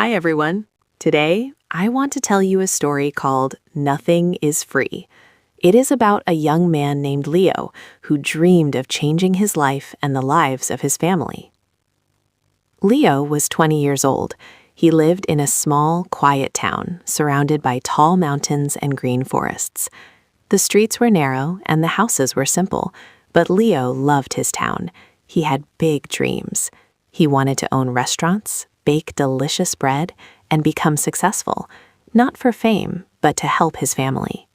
Hi, everyone. Today, I want to tell you a story called Nothing is Free. It is about a young man named Leo who dreamed of changing his life and the lives of his family. Leo was 20 years old. He lived in a small, quiet town surrounded by tall mountains and green forests. The streets were narrow and the houses were simple, but Leo loved his town. He had big dreams. He wanted to own restaurants, bake delicious bread, and become successful, not for fame, but to help his family.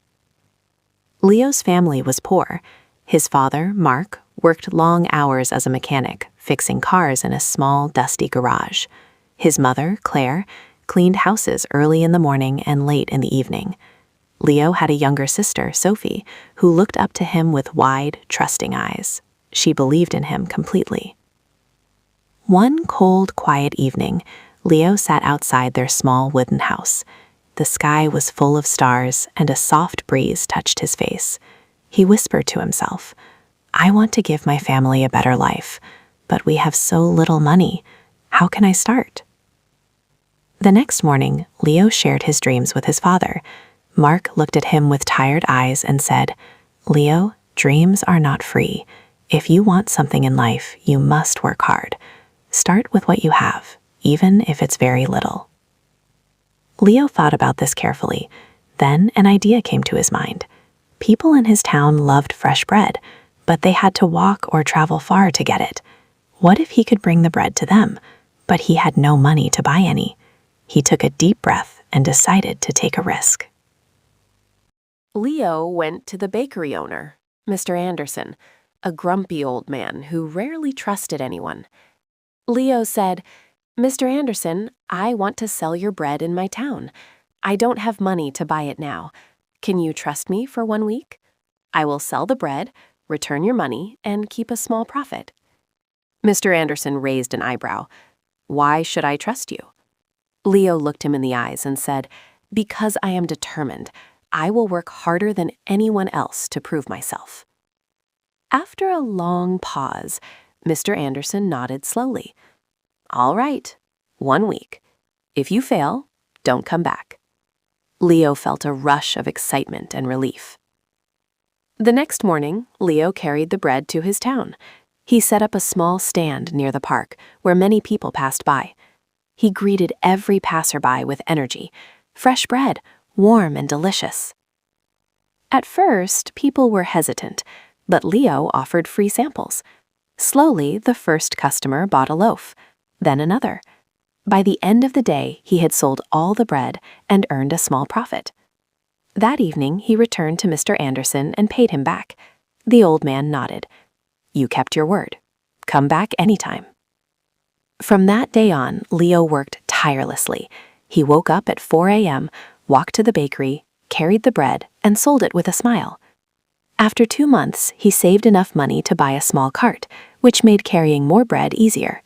Leo's family was poor. His father, Mark, worked long hours as a mechanic, fixing cars in a small, dusty garage. His mother, Claire, cleaned houses early in the morning and late in the evening. Leo had a younger sister, Sophie, who looked up to him with wide, trusting eyes. She believed in him completely. One cold, quiet evening, Leo sat outside their small wooden house. The sky was full of stars, and a soft breeze touched his face. He whispered to himself, "I want to give my family a better life, but we have so little money. How can I start?" The next morning, Leo shared his dreams with his father. Mark looked at him with tired eyes and said, "Leo, dreams are not free. If you want something in life, you must work hard. Start with what you have, even if it's very little." Leo thought about this carefully. Then an idea came to his mind. People in his town loved fresh bread, but they had to walk or travel far to get it. What if he could bring the bread to them? But he had no money to buy any. He took a deep breath and decided to take a risk. Leo went to the bakery owner, Mr. Anderson, a grumpy old man who rarely trusted anyone. Leo said, "Mr. Anderson, I want to sell your bread in my town. I don't have money to buy it now. Can you trust me for 1 week? I will sell the bread, return your money, and keep a small profit." Mr. Anderson raised an eyebrow. "Why should I trust you?" Leo looked him in the eyes and said, "Because I am determined. I will work harder than anyone else to prove myself." After a long pause, Mr. Anderson nodded slowly. "All right, 1 week. If you fail, don't come back." Leo felt a rush of excitement and relief. The next morning, Leo carried the bread to his town. He set up a small stand near the park where many people passed by. He greeted every passerby with energy. Fresh bread, warm and delicious. At first, people were hesitant, but Leo offered free samples. Slowly, the first customer bought a loaf, then another. By the end of the day, he had sold all the bread and earned a small profit. That evening, he returned to Mr. Anderson and paid him back. The old man nodded. "You kept your word. Come back anytime." From that day on, Leo worked tirelessly. He woke up at 4 a.m., walked to the bakery, carried the bread, and sold it with a smile. After 2 months, he saved enough money to buy a small cart, which made carrying more bread easier.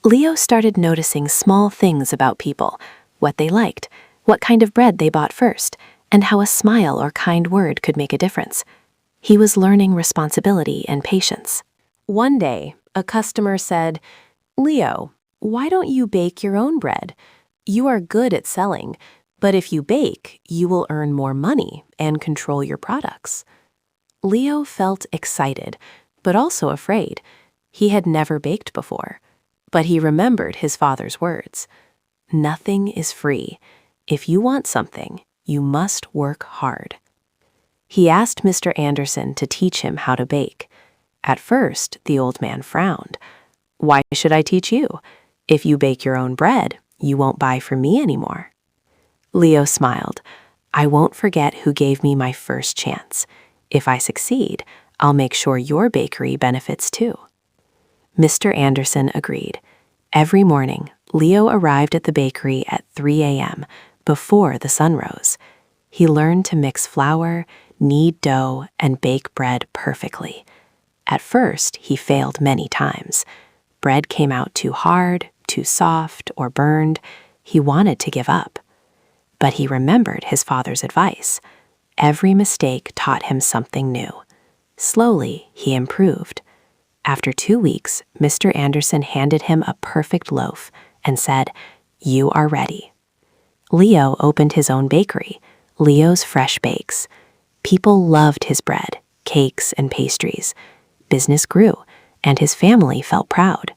Leo started noticing small things about people, what they liked, what kind of bread they bought first, and how a smile or kind word could make a difference. He was learning responsibility and patience. One day, a customer said, "Leo, why don't you bake your own bread? You are good at selling, but if you bake, you will earn more money and control your products." Leo felt excited, but also afraid. He had never baked before, but he remembered his father's words. "Nothing is free. If you want something, you must work hard." He asked Mr. Anderson to teach him how to bake. At first, the old man frowned. "Why should I teach you? If you bake your own bread, you won't buy from me anymore." Leo smiled. "I won't forget who gave me my first chance. If I succeed, I'll make sure your bakery benefits too." Mr. Anderson agreed. Every morning, Leo arrived at the bakery at 3 a.m., before the sun rose. He learned to mix flour, knead dough, and bake bread perfectly. At first, he failed many times. Bread came out too hard, too soft, or burned. He wanted to give up. But he remembered his father's advice. Every mistake taught him something new. Slowly, he improved. After 2 weeks, Mr. Anderson handed him a perfect loaf and said, you are ready." Leo opened his own bakery, Leo's Fresh Bakes. People loved his bread, cakes, and pastries. Business grew, and his family felt proud.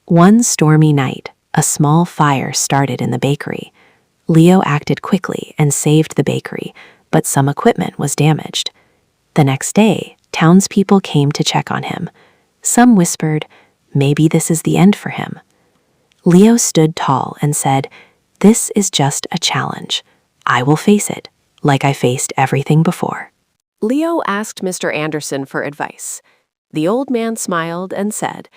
One stormy night, a small fire started in the bakery. Leo acted quickly and saved the bakery, but some equipment was damaged. The next day, townspeople came to check on him. Some whispered, maybe this is the end for him. Leo stood tall and said, "This is just a challenge. I will face it, like I faced everything before." Leo asked Mr. Anderson for advice. The old man smiled and said,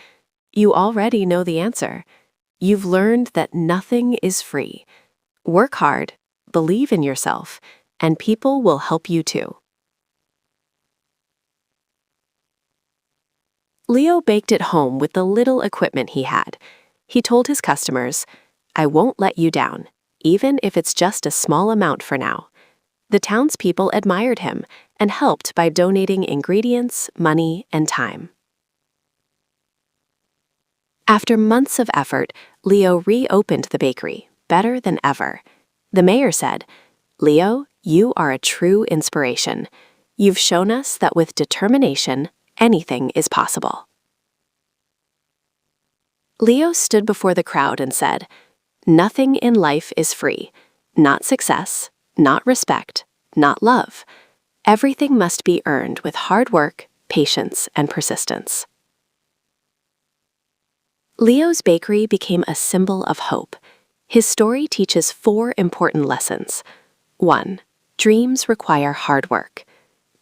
"You already know the answer. You've learned that nothing is free. Work hard, believe in yourself, and people will help you too." Leo baked at home with the little equipment he had. He told his customers, "I won't let you down, even if it's just a small amount for now." The townspeople admired him and helped by donating ingredients, money, and time. After months of effort, Leo reopened the bakery, better than ever. The mayor said, "Leo, you are a true inspiration. You've shown us that with determination, anything is possible." Leo stood before the crowd and said, "Nothing in life is free. Not success, not respect, not love. Everything must be earned with hard work, patience, and persistence." Leo's bakery became a symbol of hope. His story teaches 4 important lessons. 1. Dreams require hard work.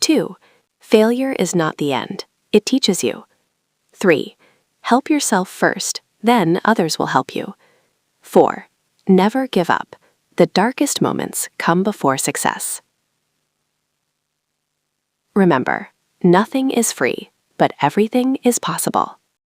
2. Failure is not the end. It teaches you. 3. Help yourself first, then others will help you. 4. Never give up. The darkest moments come before success. Remember, nothing is free, but everything is possible.